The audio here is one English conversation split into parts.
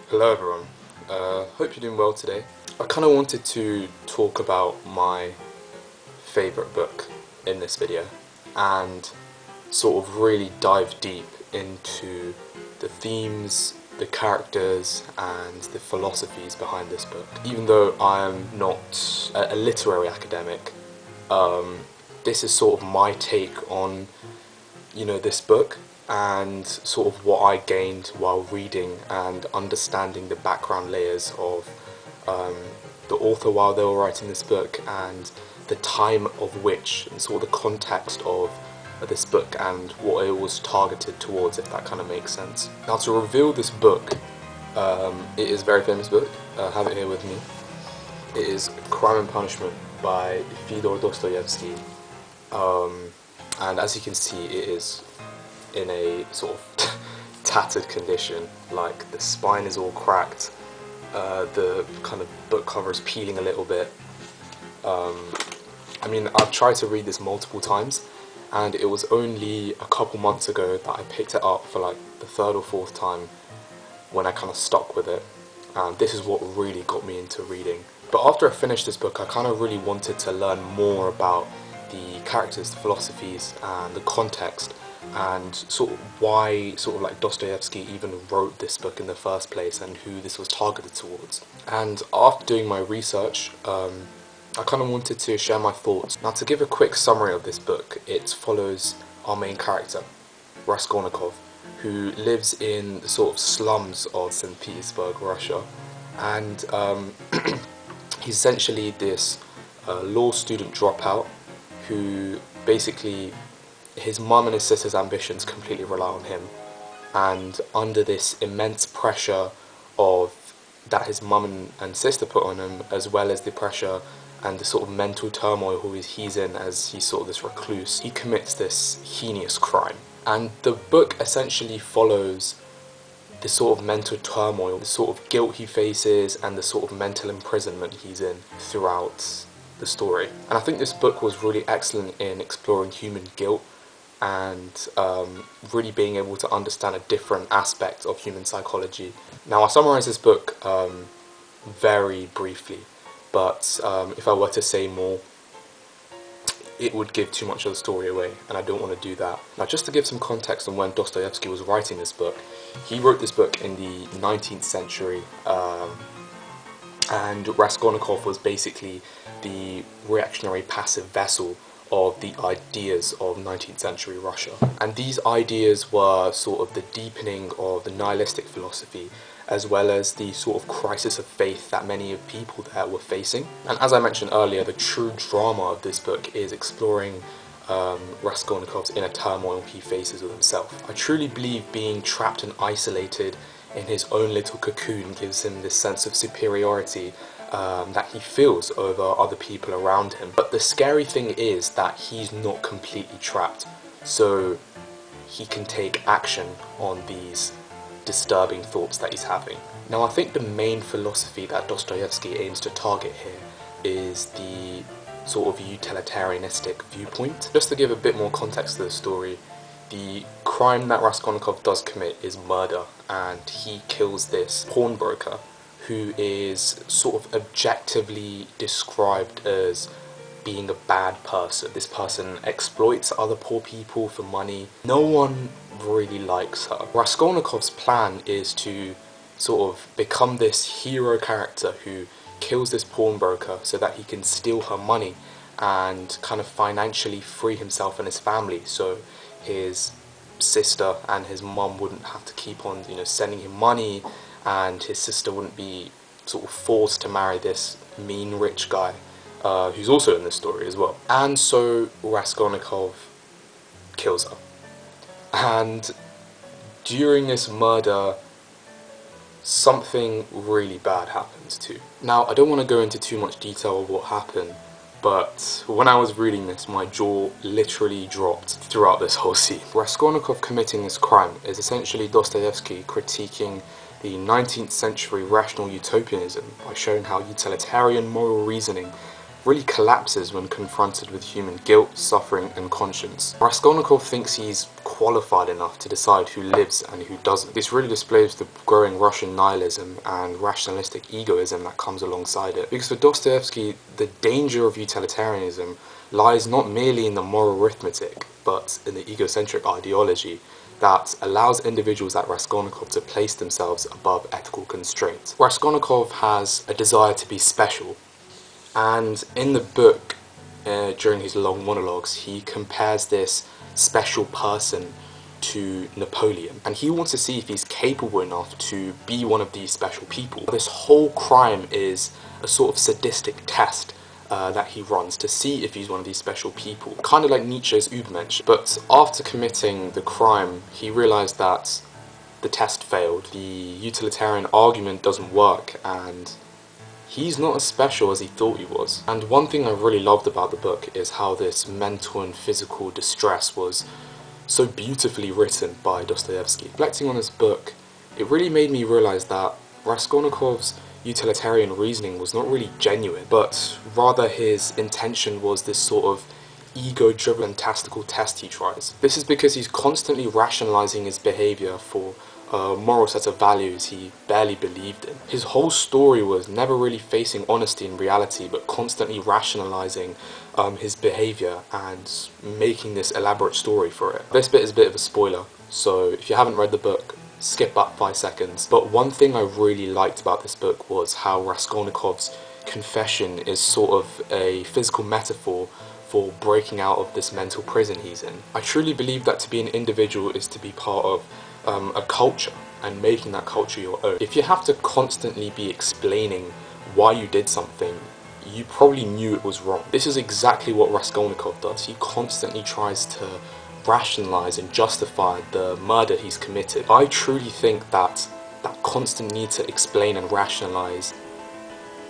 Hello everyone, hope you're doing well today. I kind of wanted to talk about my favourite book in this video and sort of really dive deep into the themes, the characters and the philosophies behind this book. Even though I am not a literary academic, this is sort of my take on, this book and sort of what I gained while reading and understanding the background layers of the author while they were writing this book and the time of which and sort of the context of this book and what it was targeted towards, if that kind of makes sense. Now, to reveal this book, it is a very famous book. I have it here with me. It is Crime and Punishment by Fyodor Dostoyevsky, and as you can see, it is in a sort of tattered condition. Like, the spine is all cracked, the kind of book cover is peeling a little bit. I mean, I've tried to read this multiple times, and it was only a couple months ago that I picked it up for like the third or fourth time when I kind of stuck with it, and this is what really got me into reading. But after I finished this book, I kind of really wanted to learn more about the characters, the philosophies and the context, and sort of why like Dostoyevsky even wrote this book in the first place and who this was targeted towards. And after doing my research, I kind of wanted to share my thoughts. Now, to give a quick summary of this book, it follows our main character, Raskolnikov, who lives in the sort of slums of St. Petersburg, Russia, and he's essentially this law student dropout who basically, his mum and his sister's ambitions completely rely on him, and under this immense pressure of that his mum and sister put on him, as well as the pressure and the sort of mental turmoil he's in as he's sort of this recluse, he commits this heinous crime. And the book essentially follows the sort of mental turmoil, the sort of guilt he faces and the sort of mental imprisonment he's in throughout the story. And I think this book was really excellent in exploring human guilt and really being able to understand a different aspect of human psychology. Now, I'll summarise this book very briefly, but if I were to say more, it would give too much of the story away, and I don't want to do that. Now, just to give some context on when Dostoyevsky was writing this book, he wrote this book in the 19th century, and Raskolnikov was basically the reactionary passive vessel of the ideas of 19th century Russia. And these ideas were sort of the deepening of the nihilistic philosophy, as well as the sort of crisis of faith that many of people there were facing. And as I mentioned earlier, the true drama of this book is exploring Raskolnikov's inner turmoil he faces with himself. I truly believe being trapped and isolated in his own little cocoon gives him this sense of superiority that he feels over other people around him. But the scary thing is that he's not completely trapped, so he can take action on these disturbing thoughts that he's having. Now, I think the main philosophy that Dostoyevsky aims to target here is the sort of utilitarianistic viewpoint. Just to give a bit more context to the story, the crime that Raskolnikov does commit is murder, and he kills this pawnbroker who is sort of objectively described as being a bad person. This person exploits other poor people for money. No one really likes her. Raskolnikov's plan is to sort of become this hero character who kills this pawnbroker so that he can steal her money and kind of financially free himself and his family, so his sister and his mum wouldn't have to keep on, sending him money, and his sister wouldn't be sort of forced to marry this mean rich guy who's also in this story as well. And so Raskolnikov kills her. And during this murder, something really bad happens too. Now, I don't want to go into too much detail of what happened, but when I was reading this, my jaw literally dropped throughout this whole scene. Raskolnikov committing this crime is essentially Dostoyevsky critiquing the 19th century rational utopianism by showing how utilitarian moral reasoning really collapses when confronted with human guilt, suffering and conscience. Raskolnikov thinks he's qualified enough to decide who lives and who doesn't. This really displays the growing Russian nihilism and rationalistic egoism that comes alongside it. Because for Dostoyevsky, the danger of utilitarianism lies not merely in the moral arithmetic, but in the egocentric ideology that allows individuals like Raskolnikov to place themselves above ethical constraints. Raskolnikov has a desire to be special, and in the book, during his long monologues, he compares this special person to Napoleon, and he wants to see if he's capable enough to be one of these special people. This whole crime is a sort of sadistic test that he runs to see if he's one of these special people. Kind of like Nietzsche's Übermensch, but after committing the crime, he realized that the test failed, the utilitarian argument doesn't work, and he's not as special as he thought he was. And one thing I really loved about the book is how this mental and physical distress was so beautifully written by Dostoyevsky. Reflecting on this book, it really made me realize that Raskolnikov's utilitarian reasoning was not really genuine, but rather his intention was this sort of ego-driven, fantastical test he tries. This is because he's constantly rationalizing his behavior for a moral set of values he barely believed in. His whole story was never really facing honesty in reality, but constantly rationalizing his behavior and making this elaborate story for it. This bit is a bit of a spoiler, so if you haven't read the book, skip back 5 seconds. But one thing I really liked about this book was how Raskolnikov's confession is sort of a physical metaphor for breaking out of this mental prison he's in. I truly believe that to be an individual is to be part of a culture and making that culture your own. If you have to constantly be explaining why you did something, you probably knew it was wrong. This is exactly what Raskolnikov does. He constantly tries to rationalize and justify the murder he's committed. I truly think that that constant need to explain and rationalize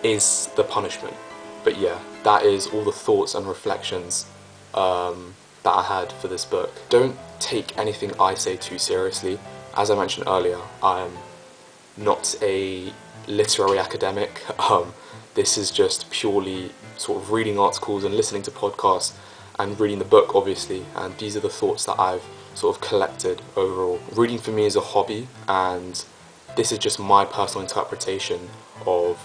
is the punishment. But yeah, that is all the thoughts and reflections that I had for this book. Don't take anything I say too seriously. As I mentioned earlier, I'm not a literary academic. This is just purely sort of reading articles and listening to podcasts and reading the book, obviously, and these are the thoughts that I've sort of collected overall. Reading for me is a hobby, and this is just my personal interpretation of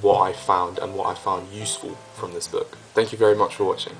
what I found and what I found useful from this book. Thank you very much for watching.